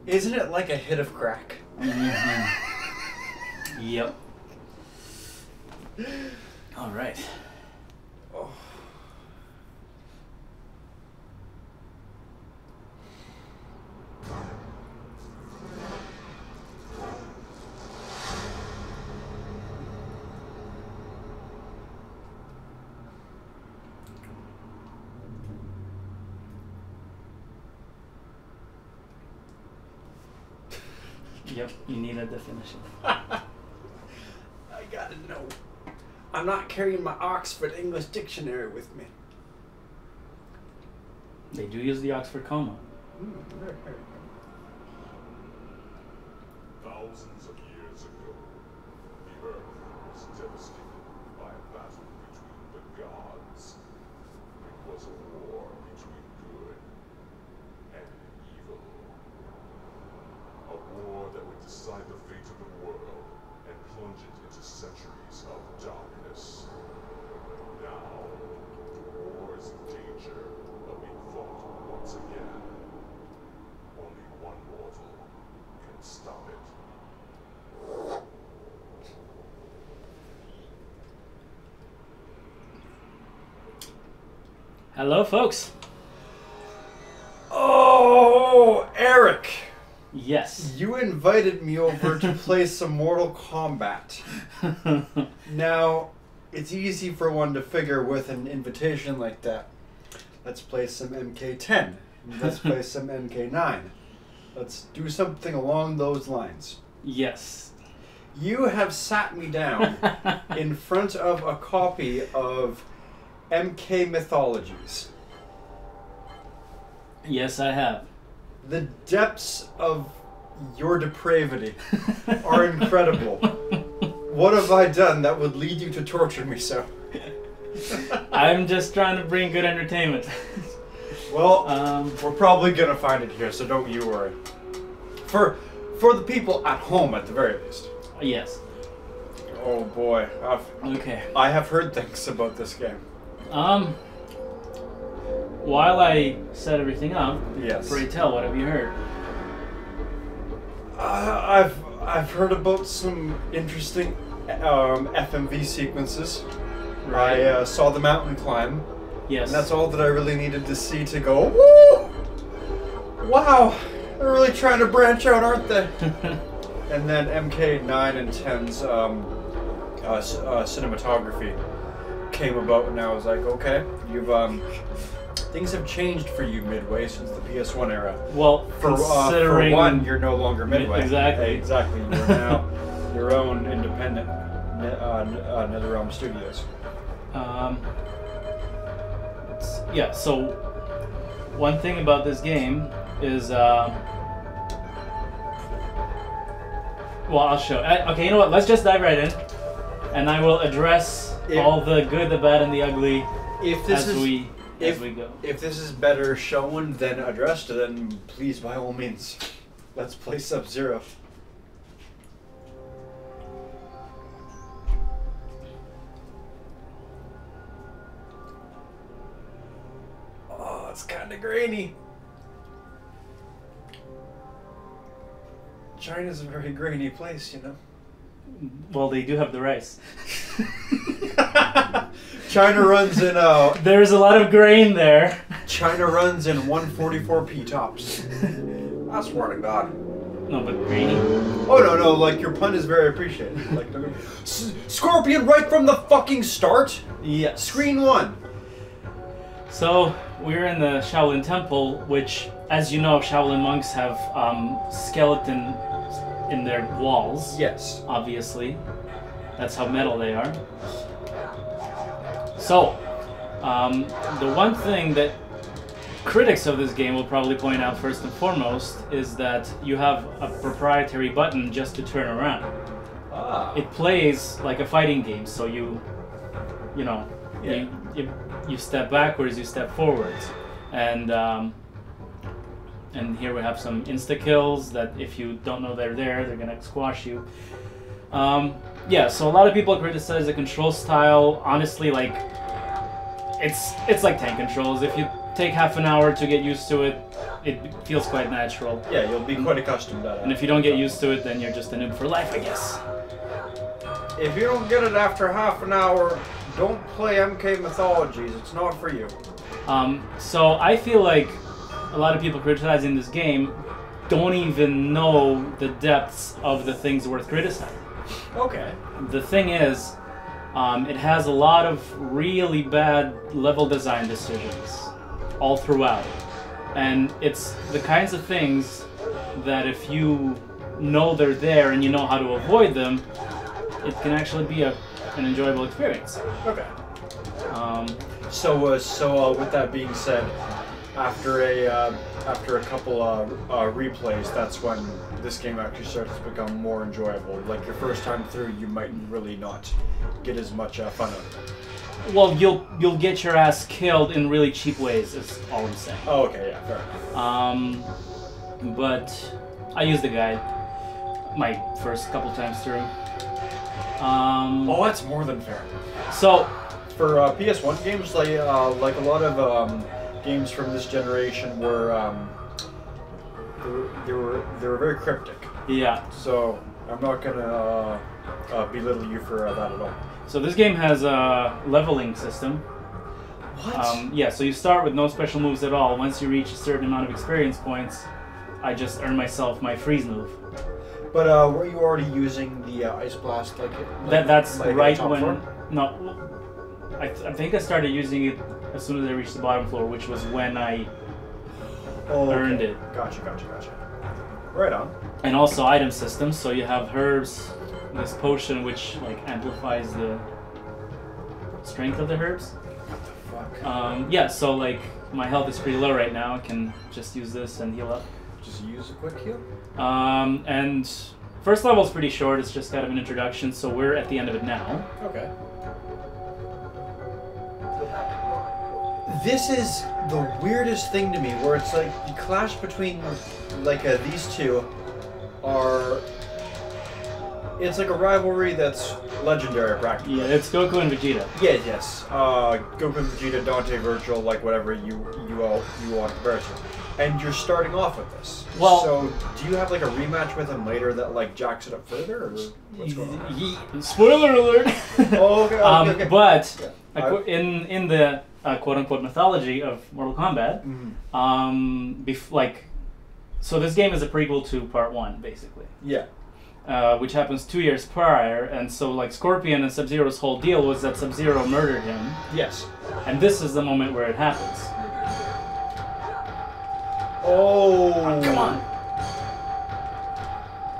Isn't it like a hit of crack? Mm-hmm. Yep. All right. Oh. Yep, you need a definition. I gotta know. I'm not carrying my Oxford English dictionary with me. They do use the Oxford comma. Thousands of years ago, the Earth was devastated by a battle between the gods. It was a war between good and evil. A war that would decide the fate of the world and plunge it into centuries of darkness. Now, the war is in danger of being fought once again. Only one mortal can stop it. Hello, folks. Oh, Eric! Yes. You invited me over to play some Mortal Kombat. Now, it's easy for one to figure with an invitation like that. Let's play some MK10. Let's play some MK9. Let's do something along those lines. Yes. You have sat me down in front of a copy of MK Mythologies. Yes, I have. The depths of your depravity are incredible. What have I done that would lead you to torture me so? I'm just trying to bring good entertainment. Well, we're probably gonna find it here, so don't you worry. For the people at home, at the very least. Yes. Oh boy, Okay. I have heard things about this game. While I set everything up, Yes. pray tell, what have you heard? I've heard about some interesting FMV sequences. Right. I saw the mountain climb. Yes. And that's all that I really needed to see to go, woo! Wow, they're really trying to branch out, aren't they? And then MK9 and 10's cinematography came about, and I was like, okay, you've things have changed for you Midway since the PS1 era. Well, For considering one, you're no longer Midway. Exactly. Exactly. You're now your own independent NetherRealm Studios. Yeah, so one thing about this game is, well, I'll show. Okay, you know what? Let's just dive right in, and I will address all the good, the bad, and the ugly as we go. If this is better shown than addressed, then please, by all means, let's play Sub-Zero. Oh, it's kind of grainy. China's a very grainy place, you know. Well, they do have the rice. China runs in There's a lot of grain there. China runs in 144p tops. I swear to God. No, but grainy. Oh no, like your pun is very appreciated. Like Scorpion right from the fucking start. Yes. Screen one. So we're in the Shaolin Temple, which, as you know, Shaolin monks have skeleton in their walls. Yes. Obviously, that's how metal they are. So, the one thing that critics of this game will probably point out first and foremost is that you have a proprietary button just to turn around. Ah. It plays like a fighting game, so you know, Yeah. you step backwards, you step forwards, and here we have some insta kills that if you don't know they're there, they're gonna squash you. Yeah, so a lot of people criticize the control style. Honestly, like it's like tank controls. If you take half an hour to get used to it, it feels quite natural. Yeah, you'll be quite accustomed to that. And if you don't get used to it, then you're just a noob for life, I guess. If you don't get it after half an hour, don't play MK Mythologies. It's not for you. So I feel like a lot of people criticizing this game don't even know the depths of the things worth criticizing. Okay. The thing is, it has a lot of really bad level design decisions all throughout. And it's the kinds of things that if you know they're there and you know how to avoid them, it can actually be an enjoyable experience. Okay. So with that being said, after a couple replays, that's when this game actually starts to become more enjoyable. Like your first time through, you might really not get as much fun out of it. Well, you'll get your ass killed in really cheap ways. Is all I'm saying. Oh, okay, yeah, fair enough. But I used the guide my first couple times through. Oh, that's more than fair. So for PS1 games, like a lot of games from this generation were they were very cryptic. yeah. So I'm not gonna belittle you for that at all. So this game has a leveling system. What? Yeah, so you start with no special moves at all. Once you reach a certain amount of experience points, I just earn myself my freeze move. But were you already using the Ice Blast That's like right top when... floor? No, I think I started using it as soon as I reached the bottom floor, which was when I earned it. Gotcha. Right on. And also item systems, so you have herbs, this potion which like amplifies the strength of the herbs. What the fuck? Yeah, so like my health is pretty low right now. I can just use this and heal up. Just use a quick heal? And first level's pretty short, it's just kind of an introduction, so we're at the end of it now. Okay. This is the weirdest thing to me, where it's like the clash between like these two are... It's like a rivalry that's legendary, practically. Yeah, it's Goku and Vegeta. Yeah, yes. Goku and Vegeta, Dante, Virgil, like whatever you want to compare it to. And you're starting off with this. Well, so do you have like a rematch with him later that like jacks it up further, or what's going on? Spoiler alert! Oh, okay. But Yeah. in the quote-unquote mythology of Mortal Kombat, so this game is a prequel to Part 1, basically. Yeah. Which happens 2 years prior, and so like Scorpion and Sub-Zero's whole deal was that Sub-Zero murdered him. Yes. And this is the moment where it happens. Oh. Come on.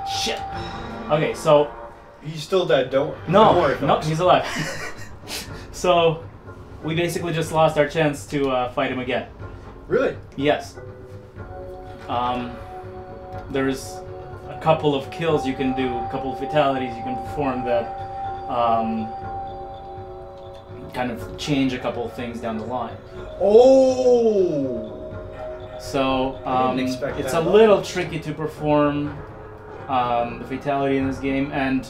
Shit. Okay, so He's still dead. Don't worry. no, folks. he's alive. So we basically just lost our chance to fight him again. Really? Yes. There's a couple of kills you can do, a couple of fatalities you can perform that kind of change a couple of things down the line. Oh. So I didn't expect it's that a little tricky to perform the fatality in this game, and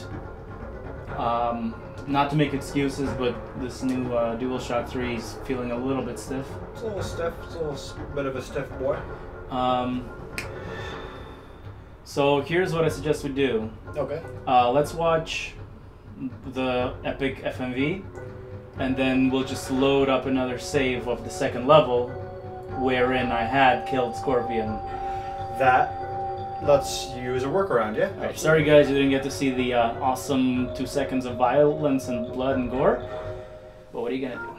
not to make excuses, but this new DualShock 3 is feeling a little bit stiff. It's a little stiff. It's a little bit of a stiff boy. So here's what I suggest we do. Okay. Let's watch the epic FMV, and then we'll just load up another save of the second level, wherein I had killed Scorpion. That lets you use a workaround, yeah? Alright, sorry guys, you didn't get to see the awesome 2 seconds of violence and blood and gore, but what are you gonna do?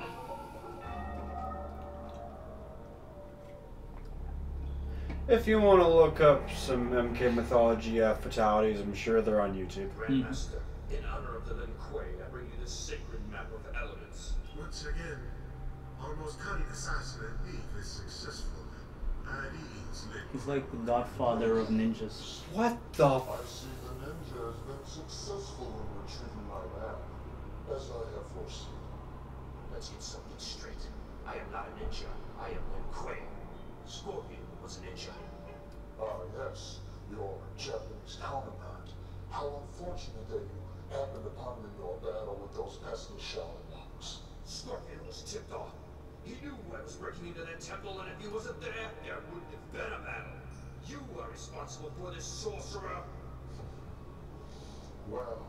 If you want to look up some MK Mythology fatalities, I'm sure they're on YouTube. Grandmaster, in honor of the Lin Kuei, I bring you this sacred map of elements. Once again, almost cunning assassinate me is successful. At ease, Lin. He's like the godfather of ninjas. What the I see the ninja has been successful in retrieving my map, as I have foreseen. Let's get something straight. I am not a ninja. I am Lin Kuei. Scorpion was a ninja. Ah, yes, your Japanese counterpart. How unfortunate that you happened upon him in your battle with those pesky Shaolin monks. Scorpion was tipped off. He knew I was breaking into that temple, and if he wasn't there, there wouldn't have been a battle. You are responsible for this, sorcerer. Well,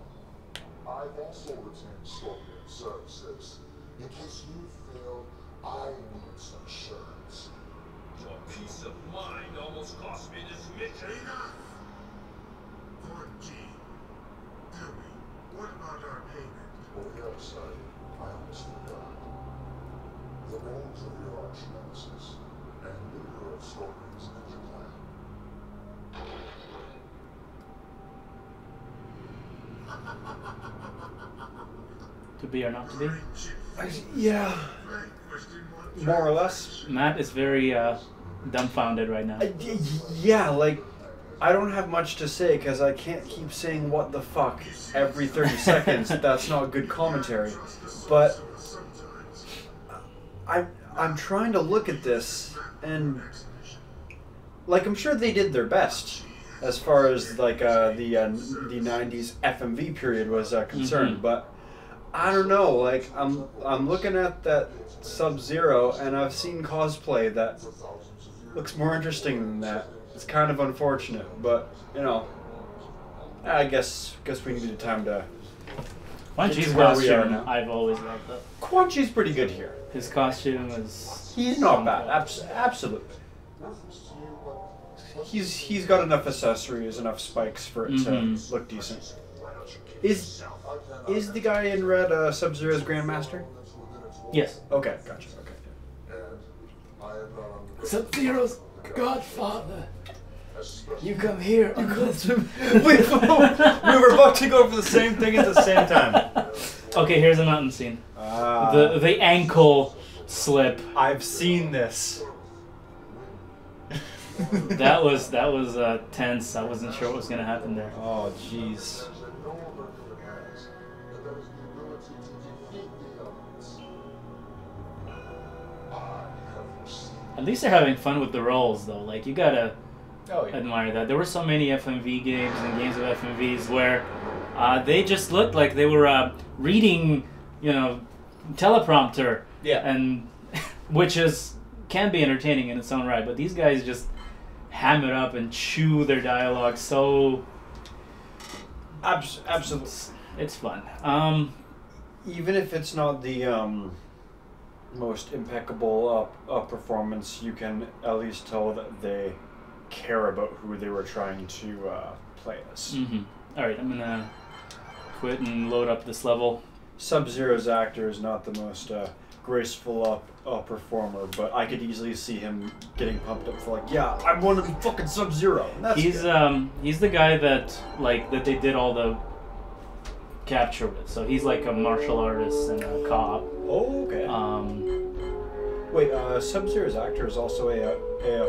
I've also retained Scorpion services. In case you fail, I need some assurance. Your peace of mind almost cost me this mission. Enough! G, tell me, what about our payment? On the other side, I almost forgot. The bones of your arch nemesis and leader of Scorpion's ninja clan. To be or not to be? Yeah, more or less. Matt is very dumbfounded right now. Yeah, like, I don't have much to say because I can't keep saying what the fuck every 30 seconds. That's not good commentary. But I'm trying to look at this and, like, I'm sure they did their best as far as like the 90s FMV period was concerned. But I don't know. Like, I'm looking at that Sub-Zero and I've seen cosplay that looks more interesting than that. It's kind of unfortunate, but you know, I guess we needed time to. Quan Chi's where we are costume, now. I've always loved though. Quan Chi's pretty good here. His costume is. He's not bad. Absolutely. He's got enough accessories, enough spikes for it to look decent. Is the guy in red Sub-Zero's Grandmaster? Yes. Okay, gotcha. Okay. And I am not on the Sub-Zero's godfather. You come here. we were about to go for the same thing at the same time. Okay, here's a mountain scene. The ankle slip. I've seen this. That was tense. I wasn't sure what was gonna happen there. Oh, jeez. At least they're having fun with the rolls, though. Like, you gotta Oh, yeah. admire that. There were so many FMV games and games of FMVs where they just looked like they were reading, teleprompter. Yeah. And which can be entertaining in its own right, but these guys just ham it up and chew their dialogue so. Absolutely. It's fun. Even if it's not the most impeccable performance, you can at least tell that they care about who they were trying to play as. Alright, I'm gonna quit and load up this level. Sub-Zero's actor is not the most graceful performer, but I could easily see him getting pumped up for, like, yeah, I want to be fucking Sub-Zero. He's the guy that they did all the capture with. So he's like a martial artist and a cop. Oh, okay. Wait, Sub-Zero's actor is also a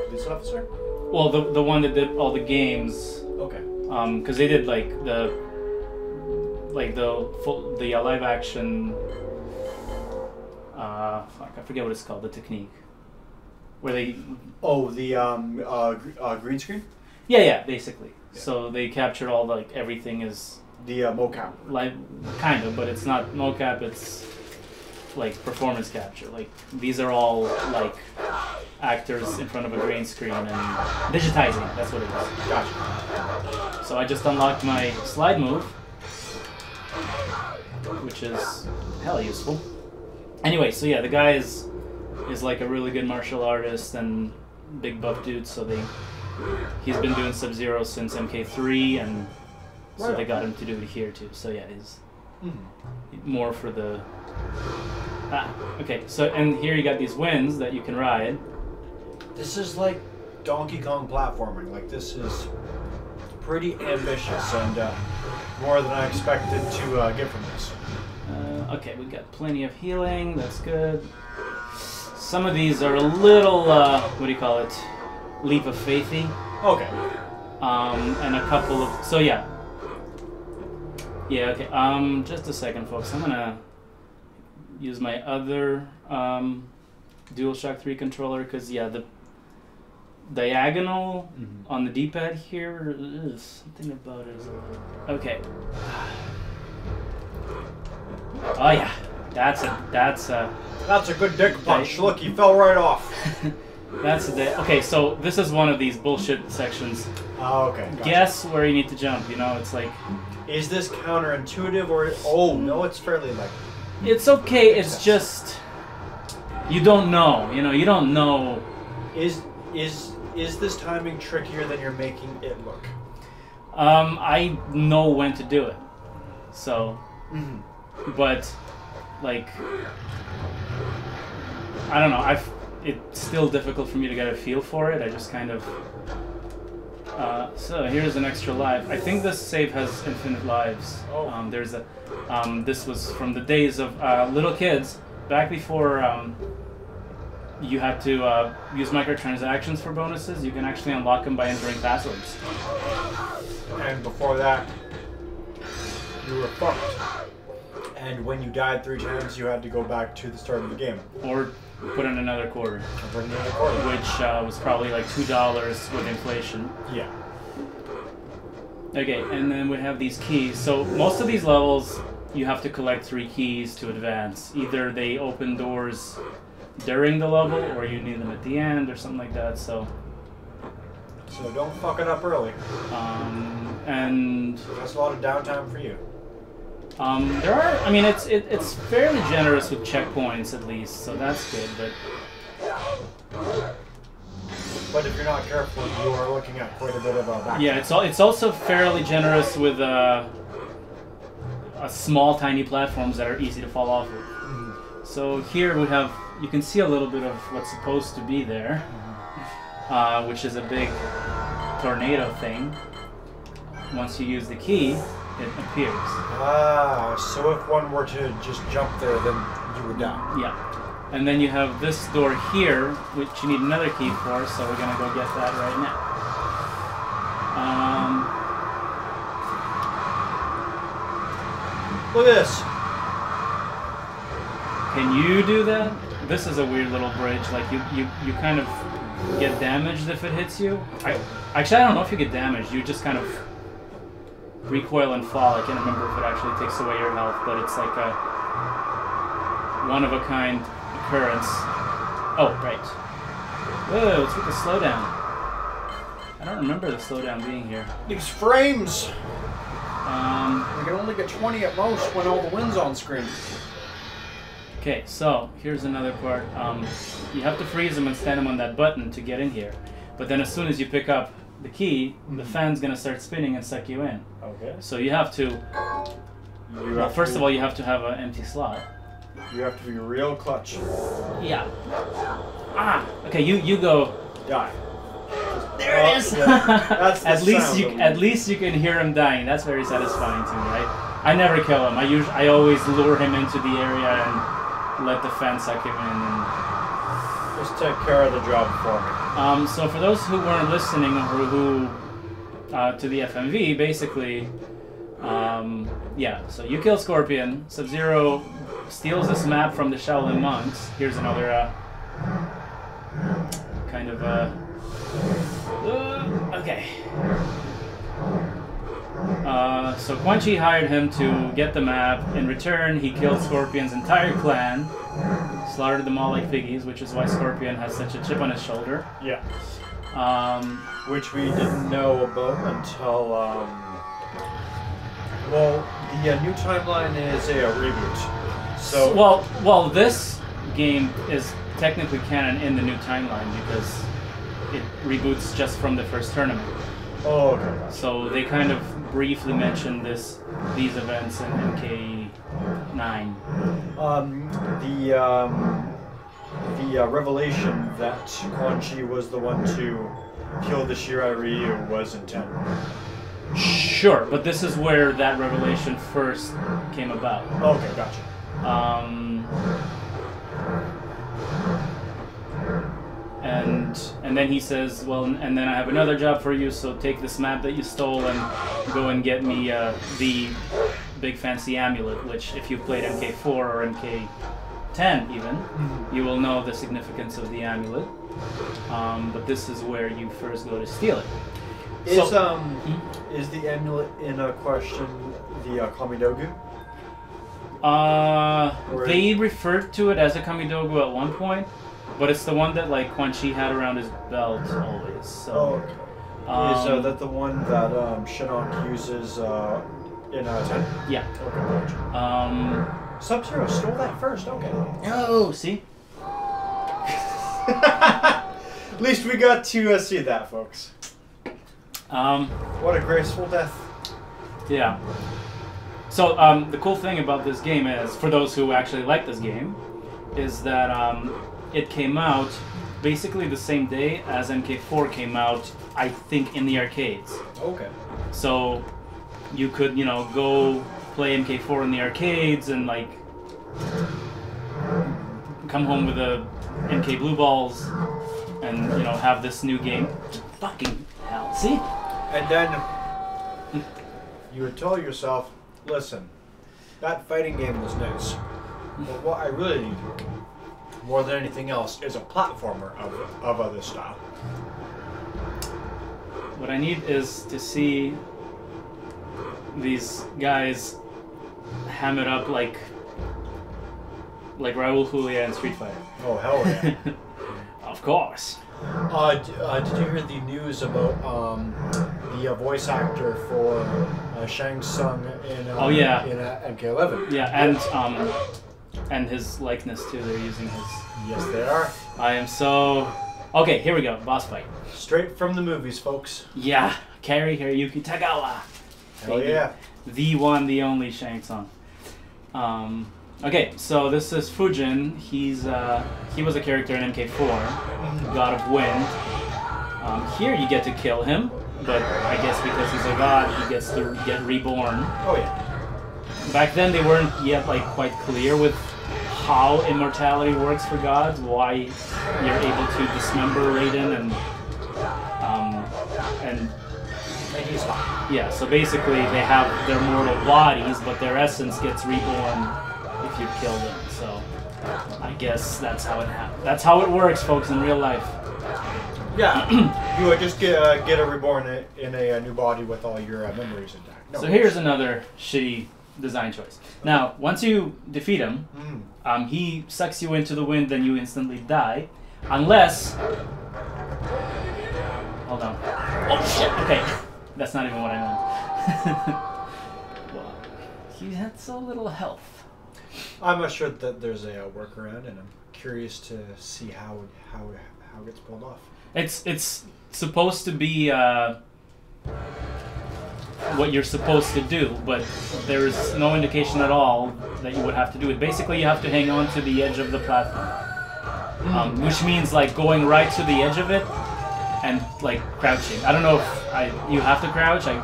police officer? Well, the one that did all the games. Okay. Because they did like the live action. Fuck, I forget what it's called. The technique. Where they. Oh, the green screen. Yeah, basically. Yeah. So they captured all everything is. The mocap. Like, kind of, but it's not mocap. It's like performance capture. Like, these are all like actors in front of a green screen and digitizing. That's what it is. Gotcha. So I just unlocked my slide move, which is hella useful. Anyway, so yeah, the guy is like a really good martial artist and big buff dude. So he's been doing Sub-Zero since MK3, and so they got him to do it here too. So yeah, he's more for the. Okay. So and here you got these winds that you can ride. This is like Donkey Kong platforming. Like, this is pretty ambitious and more than I expected to get from this. Okay, we got plenty of healing. That's good. Some of these are a little what do you call it? Leap of faithy. Okay. And a couple of yeah. Yeah, okay. Just a second, folks. I'm gonna use my other DualShock 3 controller because the diagonal on the D-pad here is something about it is a little. Okay. Oh yeah, That's a good dick punch. Look, he fell right off. that's a day. Okay, so this is one of these bullshit sections. Oh, okay. Gotcha. Guess where you need to jump. You know, it's like. Is this counterintuitive or? Oh no, it's fairly like. It's okay. It's just you don't know. You know, you don't know. Is this timing trickier than you're making it look? I know when to do it. So, but like, I don't know. It's still difficult for me to get a feel for it. I just kind of. So here's an extra life. I think this save has infinite lives. Oh. There's a. This was from the days of little kids, back before you had to use microtransactions for bonuses. You can actually unlock them by entering passwords. And before that, you were fucked. And when you died 3 times, you had to go back to the start of the game. Or put in another quarter. Which was probably like $2 with inflation. Yeah. Okay, and then we have these keys. So most of these levels, you have to collect 3 keys to advance. Either they open doors during the level, or you need them at the end, or something like that. So don't fuck it up early. And that's a lot of downtime for you. There are. I mean, it's fairly generous with checkpoints at least, so that's good. But if you're not careful, you are looking at quite a bit of a back. Yeah, it's also fairly generous with small, tiny platforms that are easy to fall off of. So here we have. You can see a little bit of what's supposed to be there, which is a big tornado thing. Once you use the key, it appears. Ah, so if one were to just jump there, then you would die. Yeah. And then you have this door here, which you need another key for, so we're going to go get that right now. Look at this. Can you do that? This is a weird little bridge. Like, you kind of get damaged if it hits you. Actually, I don't know if you get damaged. You just kind of recoil and fall. I can't remember if it actually takes away your health, but it's like a one-of-a-kind occurrence. Oh, right. Whoa, it's with the slowdown. I don't remember the slowdown being here. These frames! We can only get 20 at most when all the wind's on screen. Okay, so here's another part. You have to freeze them and stand them on that button to get in here. But then as soon as you pick up the key, the fan's gonna start spinning and suck you in. Okay. So you have to... Well, first of all, you have to have an empty slot. You have to be real clutch. Yeah. Ah! Okay, you go... Die. There it is! That's the at least you can hear him dying. That's very satisfying to me, right? I never kill him. I always lure him into the area and let the fan suck him in. And just take care of the job for me. So for those who weren't listening or who to the FMV, basically, yeah. So you kill Scorpion. Sub-Zero steals this map from the Shaolin monks. Here's another kind of okay. So Quan Chi hired him to get the map. In return, he killed Scorpion's entire clan, slaughtered them all like piggies, which is why Scorpion has such a chip on his shoulder. Yeah. Which we didn't know about until, well, the new timeline is a reboot. So well, this game is technically canon in the new timeline because it reboots just from the first tournament. Oh, okay. So they kind of briefly mentioned these events in MK9. The revelation that Quan Chi was the one to kill the Shirai Ryu was in 10. Sure, but this is where that revelation first came about. Okay, gotcha. And then he says, well, and then I have another job for you, so take this map that you stole and go and get me the big fancy amulet, which if you've played MK4 or MK10 even, you will know the significance of the amulet. But this is where you first go to steal it. Is the amulet in question the Kamidogu? They referred to it as a Kamidogu at one point, but it's the one that like Quan Chi had around his belt always. So. Oh, okay. Is that the one that Shinnok uses in 10? Yeah. Okay. Sub-Zero stole that first. Okay. Oh, see. At least we got to see that, folks. What a graceful death. Yeah. So the cool thing about this game is, for those who actually like this game, is that it came out basically the same day as MK4 came out, I think, in the arcades. Okay. So you could, go play MK4 in the arcades and like come home with a MK Blue Balls and have this new game. Fucking hell, see? And then you would tell yourself, listen, that fighting game was nice, but what I really need, more than anything else, is a platformer of this style. What I need is to see these guys ham it up like Raul Julia in Street Fighter. Oh, hell yeah. Of course. Did you hear the news about the voice actor for Shang Tsung in MK11? Yeah, and his likeness too. They're using his. Yes, they are. I am so. Okay, here we go. Boss fight. Straight from the movies, folks. Yeah, Kari Hiroyuki Tagawa. Hell yeah. The one, the only Shang Tsung. Okay, so this is Fujin. He was a character in MK4, God of Wind. Here you get to kill him, but I guess because he's a god, he gets to get reborn. Oh yeah. Back then they weren't yet like quite clear with how immortality works for gods, why you're able to dismember Raiden and he's hot. yeah. So basically they have their mortal bodies, but their essence gets reborn if you kill them. So I guess that's how it happens. That's how it works, folks, in real life. Yeah, you would just get a reborn in a new body with all your memories intact. No So here's another shitty design choice. Now, once you defeat him, he sucks you into the wind, then you instantly die, unless. Hold on. Oh shit! Okay, that's not even what I meant. Well, he had so little health. I'm not sure that there's a workaround, and I'm curious to see how it gets pulled off. It's supposed to be what you're supposed to do, but there is no indication at all that you would have to do it. Basically, you have to hang on to the edge of the platform, which means like going right to the edge of it and like crouching. I don't know if you have to crouch. I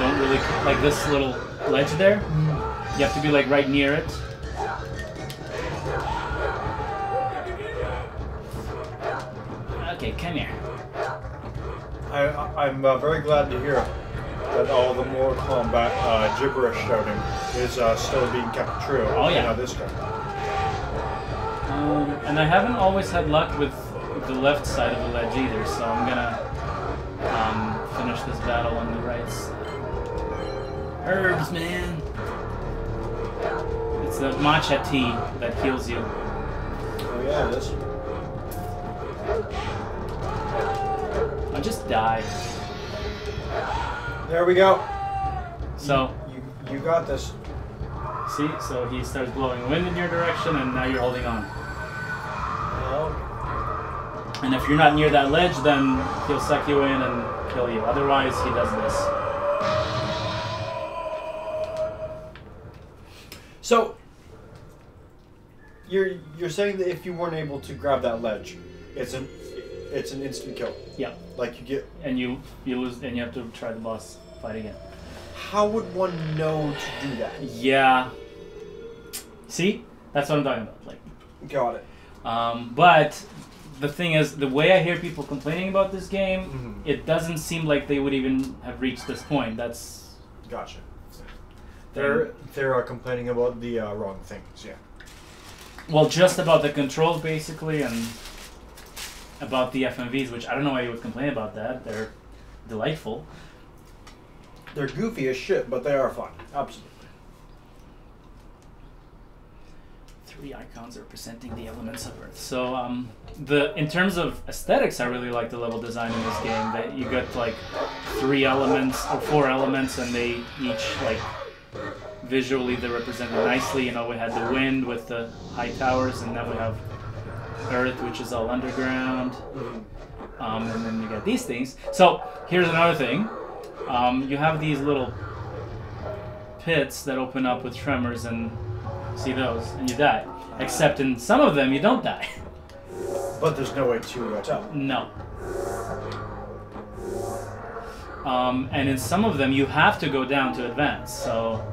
don't really like this little ledge there. You have to be like right near it. Okay, come here. I'm very glad to hear that all the Mortal Kombat gibberish shouting is still being kept true. Oh yeah. This time. And I haven't always had luck with the left side of the ledge either, so I'm gonna finish this battle on the right side. Herbs, man. It's the matcha tea that heals you. Oh yeah, it is. I just died. There we go. So you got this. see, so he starts blowing wind in your direction, and now you're holding on. Well, And if you're not near that ledge, then he'll suck you in and kill you. Otherwise, he does this. so you're saying that if you weren't able to grab that ledge, it's an instant kill. Yeah. Like you get. And you lose, and you have to try the boss fight again. How would one know to do that? Yeah. See? That's what I'm talking about. Like. Got it. But the thing is, the way I hear people complaining about this game, it doesn't seem like they would even have reached this point. That's. Gotcha. They're complaining about the wrong things. Yeah. Well, just about the controls basically, and about the FMVs, which I don't know why you would complain about that. They're delightful. They're goofy as shit, but they are fun. Absolutely. 3 icons representing the elements of Earth. So in terms of aesthetics, I really like the level design in this game. That you get like 3 elements or 4 elements, and they each like visually they're represented nicely. You know, we had the wind with the high towers, and now we have Earth, which is all underground. And then you get these things. So here's another thing. You have these little pits that open up with tremors, and see those, and you die. Except in some of them, you don't die. But there's no way to tell. No. And in some of them, you have to go down to advance. So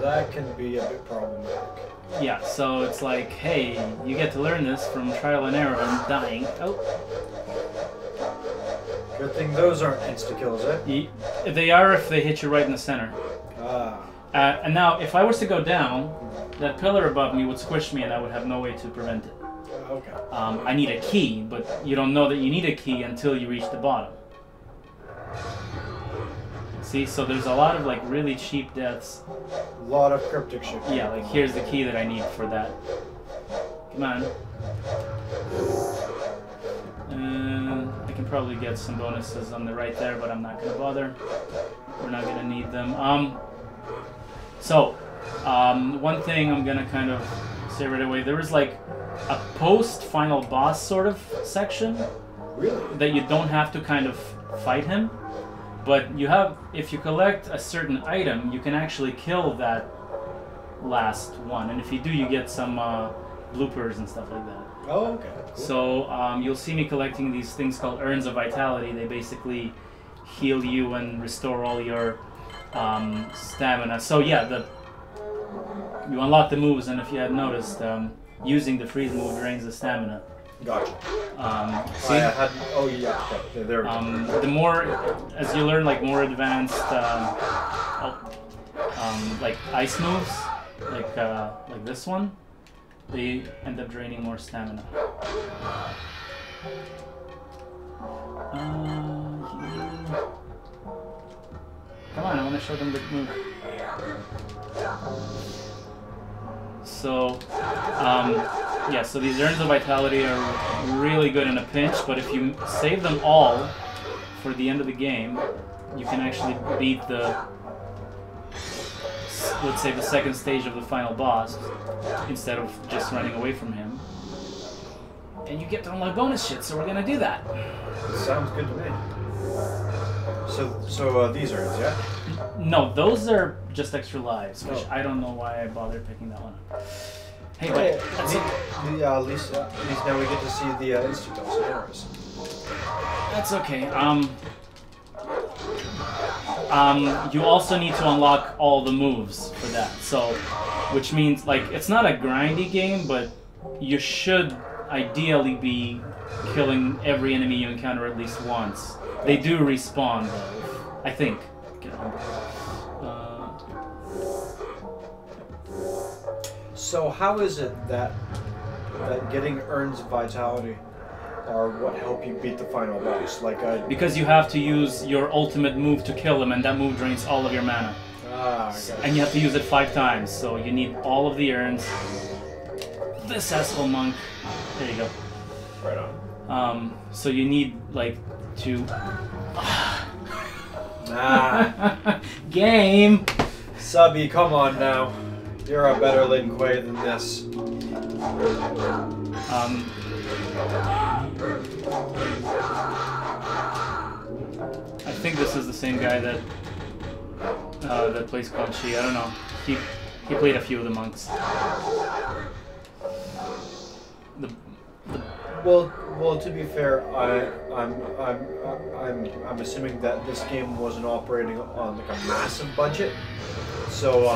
that can be a bit problematic. yeah. So it's like, hey, you get to learn this from trial and error and dying. Oh. Good thing those aren't insta kills, eh? They are if they hit you right in the center. And now, if I was to go down, that pillar above me would squish me, and I would have no way to prevent it. Okay. I need a key, but you don't know that you need a key until you reach the bottom. See, so there's a lot of like really cheap deaths. A lot of cryptic shit. Yeah, like here's the key that I need for that. Come on. I can probably get some bonuses on the right there, but I'm not gonna bother. We're not gonna need them. One thing I'm gonna kind of say right away, there was like a post-final boss sort of section. Really? That you don't have to kind of fight him, but you have, if you collect a certain item, you can actually kill that last one, and if you do, you get some bloopers and stuff like that. Oh, okay. Cool. So you'll see me collecting these things called Urns of Vitality. They basically heal you and restore all your stamina. So yeah, you unlock the moves, and if you had noticed, using the freeze move drains the stamina. Gotcha. See? Oh yeah. Okay. There we go. The more, as you learn like more advanced, like ice moves, like this one, they end up draining more stamina. Come on, I want to show them the move. So, yeah, so these Urns of Vitality are really good in a pinch, but if you save them all for the end of the game, you can actually beat the, let's say, the second stage of the final boss, instead of just running away from him. And you get to unlock bonus shit, so we're gonna do that. Sounds good to me. So these Urns, yeah? No, those are just extra lives, which Oh. I don't know why I bothered picking that one up. Hey, Hey, but that's it. at least now we get to see the insta-kills. That's okay. You also need to unlock all the moves for that. So, which means like it's not a grindy game, but you should ideally be killing every enemy you encounter at least once. They do respawn though, I think. So how is it that getting Urns of Vitality are what help you beat the final boss? Because you have to use your ultimate move to kill him, and that move drains all of your mana. Okay. And you have to use it 5 times, so you need all of the urns. This asshole monk. There you go. Right on. So you need like to. Game. Subby, come on now. You're a better Lin Kuei than this. I think this is the same guy that plays Quan Chi. I don't know. He played a few of the monks. Well, to be fair, I'm assuming that this game wasn't operating on like a massive budget, so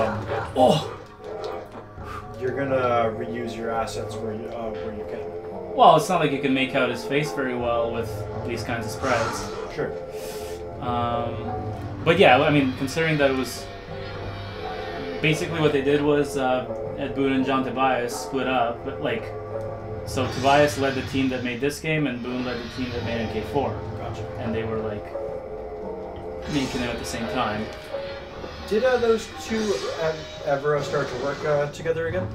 you're gonna reuse your assets where you can. Well, it's not like you can make out his face very well with these kinds of sprites. Sure. But yeah, I mean, considering that it was basically what they did was Ed Boon and John Tobias split up, but like. So Tobias led the team that made this game, and Boon led the team that made MK4. Gotcha. And they were like making them at the same time. Did those two ever start to work together again?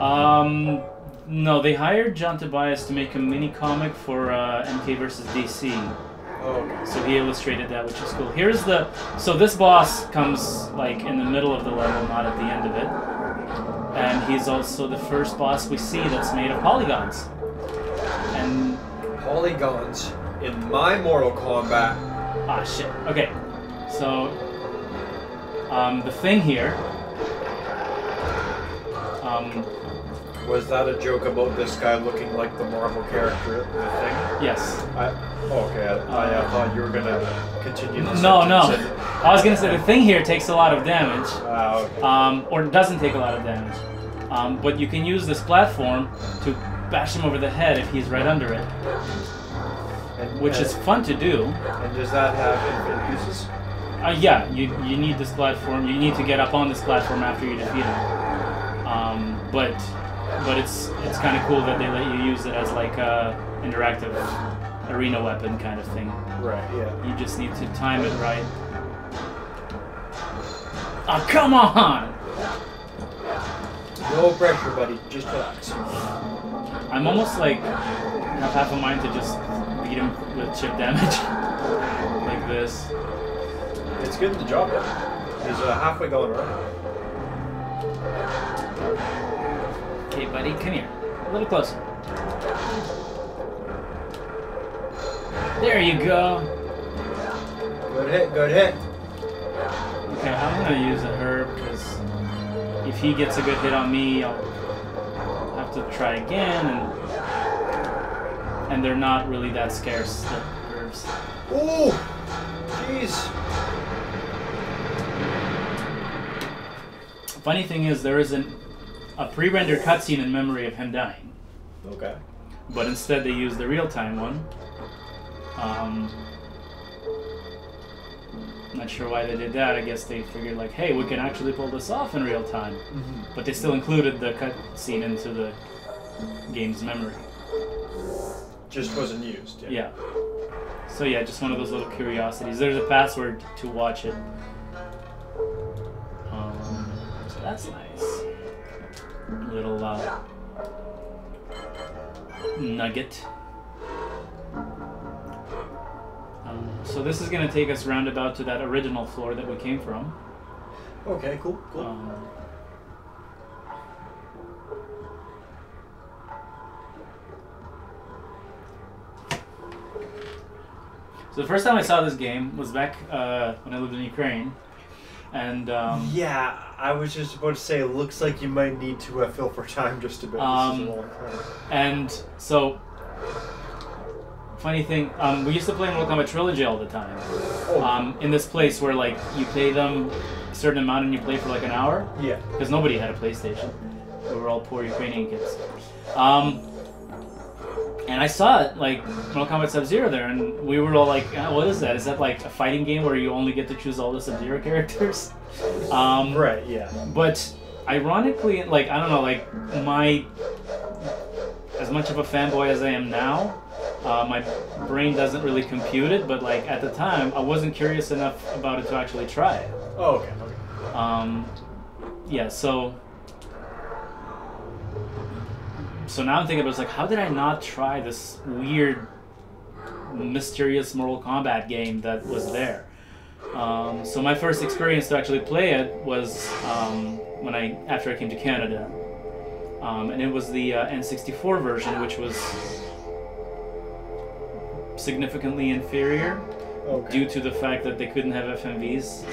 No, they hired John Tobias to make a mini comic for MK vs. DC. Oh, okay. So he illustrated that, which is cool. Here's the... So this boss comes, like, in the middle of the level, not at the end of it. And he's also the first boss we see that's made of polygons. And... Polygons in my Mortal Kombat. Ah, shit. Okay. So... the thing here... Was that a joke about this guy looking like the Marvel character, the Thing? Yes. Okay. I thought you were gonna continue this. No. I was gonna say the thing here takes a lot of damage. Okay. Or doesn't take a lot of damage. But you can use this platform to bash him over the head if he's right under it. Which is fun to do. And does that have infinite uses? Yeah, you need this platform. You need to get up on this platform after you defeat him. But it's kind of cool that they let you use it as like a interactive arena weapon kind of thing. Right. Yeah. You just need to time it right. Oh, come on! No pressure, buddy. Just relax. I'm almost like have half a mind to just beat him with chip damage. Like this. It's getting the job done. He's halfway going around. Okay, buddy, come here. A little closer. There you go. Good hit. Okay, I'm gonna use a herb because if he gets a good hit on me, I'll have to try again, and they're not really that scarce, the herbs. Ooh! Jeez. Funny thing is, there isn't a pre-rendered cutscene in memory of him dying. Okay. But instead they used the real-time one. Not sure why they did that. I guess they figured like, hey, we can actually pull this off in real time. Mm-hmm. But they still included the cutscene into the game's memory. Just wasn't used. Yeah. So yeah, just one of those little curiosities. There's a password to watch it. So that's nice. Little nugget. So this is going to take us roundabout to that original floor that we came from. Okay, cool. So the first time I saw this game was back when I lived in Ukraine. And yeah, I was just about to say, it looks like you might need to fill for time just a bit. This is a long time. And so, funny thing, we used to play Mortal Kombat Trilogy all the time. In this place where like you pay them a certain amount and you play for like an hour. Yeah. Because nobody had a PlayStation. We were all poor Ukrainian kids. And I saw it, like, Mortal Kombat Sub-Zero there, and we were all like, what is that? Is that like a fighting game where you only get to choose all the Sub-Zero characters? Right, yeah. But, ironically, like, I don't know, like, as much of a fanboy as I am now, my brain doesn't really compute it, but, like, at the time, I wasn't curious enough about it to actually try it. Oh, okay. Yeah, so now I'm thinking about, like, how did I not try this weird, mysterious Mortal Kombat game that was there? So my first experience to actually play it was after I came to Canada, and it was the N64 version, which was significantly inferior due to the fact that they couldn't have FMVs.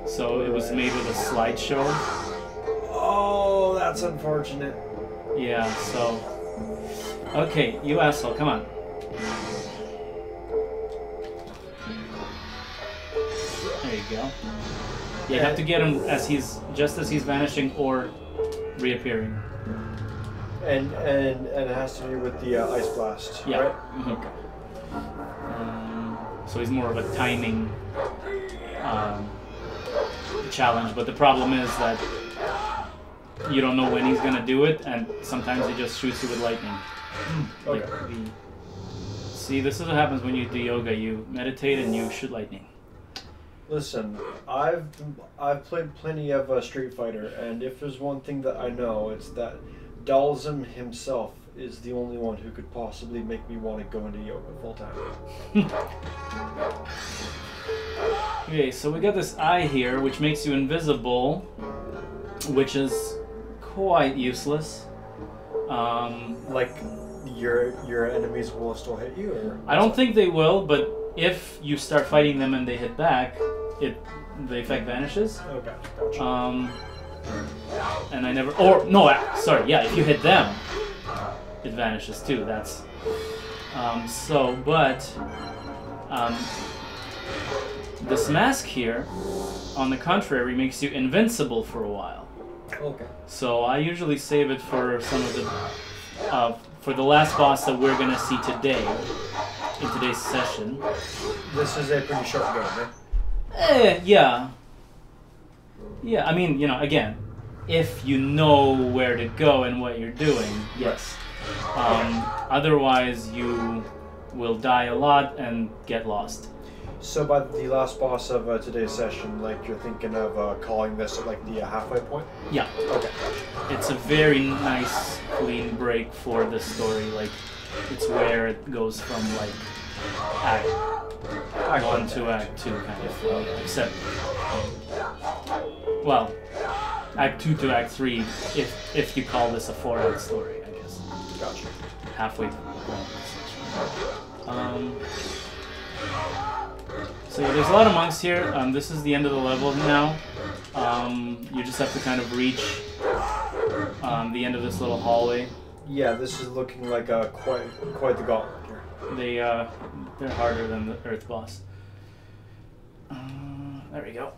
So it was made with a slideshow. Oh, that's unfortunate. Yeah, so... Okay, you asshole, come on. There you go. Yeah, you have to get him just as he's vanishing or reappearing. And it has to do with the ice blast, Yeah. right? Mm-hmm. Okay. So he's more of a timing challenge, but the problem is that you don't know when he's gonna do it, and sometimes he just shoots you with lightning. Okay. See, this is what happens when you do yoga. You meditate and you shoot lightning. Listen, I've played plenty of Street Fighter, and if there's one thing that I know, it's that Dalsum himself is the only one who could possibly make me want to go into yoga full time. Okay, so we got this eye here, which makes you invisible, which is quite useless. Like your enemies will still hit you, or I don't think they will, but if you start fighting them and they hit back, the effect vanishes. Oh, gotcha. And I never. Or no, sorry. Yeah, if you hit them, it vanishes too. That's this mask here, on the contrary, makes you invincible for a while. Okay. So I usually save it for some of the for the last boss that we're gonna see today in today's session. This is a pretty short game, eh? Yeah. Yeah, I mean, again, if you know where to go and what you're doing, yes. Otherwise, you will die a lot and get lost. So by the last boss of today's session, like you're thinking of calling this at like the halfway point? Yeah. Okay. It's a very nice, clean break for the story. Like, it's where it goes from like Act 1 to Act 2, kind of. Except, well, Act 2 to Act 3, if you call this a 4-act story, I guess. Gotcha. Halfway through. So yeah, there's a lot of monks here. This is the end of the level now. You just have to kind of reach the end of this little hallway. Yeah, this is looking like quite the gauntlet here. They're harder than the Earth boss. There we go.